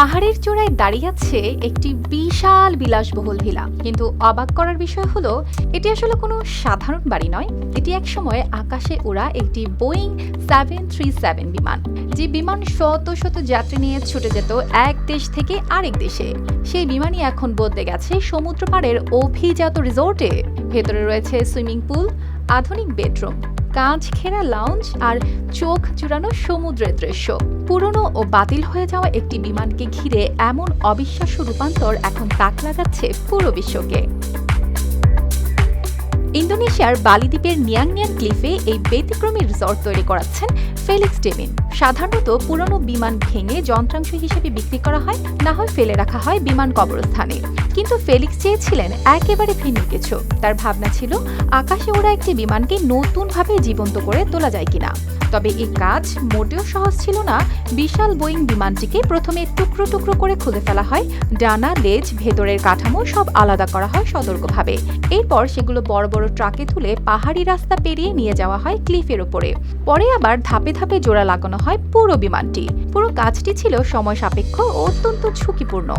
পাহাড়ের চূড়ায় দাঁড়িয়ে আছে একটি বিশাল বিলাসবহুল ভিলা, কিন্তু অবাক করার বিষয় হলো এটি আসলে কোনো সাধারণ বাড়ি নয়। এটি একসময় আকাশে ওড়া একটি বোয়িং 737 বিমান, যে বিমান শত শত যাত্রী নিয়ে ছুটে যেত এক দেশ থেকে আরেক দেশে। সেই বিমানই এখন বদলে গেছে সমুদ্র পাড়ের অভিজাত রিসোর্টে। ভেতরে রয়েছে সুইমিং পুল, আধুনিক বেডরুম, কাঁচ ঘেরা লাউঞ্জ আর চোখ জুড়ানো সমুদ্রের দৃশ্য। পুরনো ও বাতিল হয়ে যাওয়া একটি বিমানকে ঘিরে এমন অবিশ্বাস্য রূপান্তর এখন তাক লাগাচ্ছে পুরো বিশ্বকে। ইন্দোনেশিয়ার বালি দ্বীপের নিয়াংনিয়ান ক্লিফে এই ব্যতিক্রমী রিসর্ট তৈরি করাচ্ছেন ফেলিক্স ডেমিন। সাধারণত পুরনো বিমান ভেঙে যন্ত্রাংশ হিসেবে বিক্রি করা হয়, না হয় ফেলে রাখা হয় বিমান কবরস্থানে। কিন্তু ফেলিক্স চেয়েছিলেন একেবারে ভিন্ন কিছু। তার ভাবনা ছিল আকাশে ওড়া একটি বিমানকে নতুনভাবে জীবন্ত করে তোলা যায় কিনা। তবে এই কাজ মোটেও সহজ ছিল না। বিশাল বোয়িং বিমানটিকে প্রথমে টুকরো টুকরো করে খুলে ফেলা হয়, ডানা, লেজ, ভেতরের কাঠামো সব আলাদা করা হয় সতর্কভাবে। এরপর সেগুলো বড় বড় ট্রাকে তুলে পাহাড়ি রাস্তা পেরিয়ে নিয়ে যাওয়া হয় ক্লিফের উপরে। পরে আবার ধাপে ধাপে জোড়া লাগানো হয় পুরো বিমানটি। পুরো কাজটি ছিল সময় সাপেক্ষ ও অত্যন্ত ঝুঁকিপূর্ণ।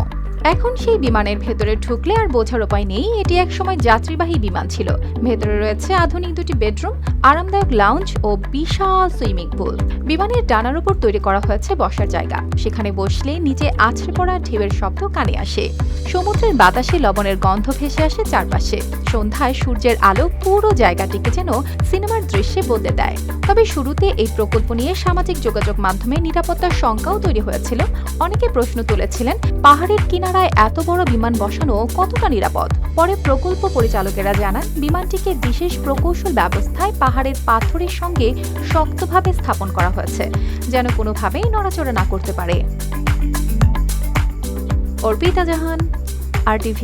এখন সেই বিমানের ভেতরে ঢুকলে আর বোঝার উপায় নেই এটি একসময় যাত্রীবাহী বিমান ছিল। ভেতরে রয়েছে আধুনিক দুটি বেডরুম, আরামদায়ক লাউঞ্জ ও বিশাল সুইমিং পুল। বিমানের ডানার উপর তৈরি করা হয়েছে বসার জায়গা, সেখানে বসলে নিচে আছড়ে পড়া ঢেউয়ের শব্দ কানে আসে। সমুদ্রের বাতাসে লবণের গন্ধ ভেসে আসে চারপাশে। সন্ধ্যায় সূর্যের আলো পুরো জায়গাটিকে যেন সিনেমার দৃশ্যে বদলে দেয়। তবে শুরুতে এই প্রকল্প নিয়ে সামাজিক যোগাযোগ মাধ্যমে নিরাপত্তার শঙ্কাও তৈরি হয়েছিল। অনেকে প্রশ্ন তুলেছিলেন, পাহাড়ের কিনারায় এত বড় বিমান বসানো কতটা নিরাপদ। পরে প্রকল্প পরিচালকেরা জানান, বিমানটিকে বিশেষ প্রকৌশল ব্যবস্থায় পাহাড়ের পাথরের সঙ্গে শক্তভাবে স্থাপন করা হয়েছে, যেন কোনোভাবেই নড়াচড়া না করতে পারে। অর্পিতা জাহান, RTV।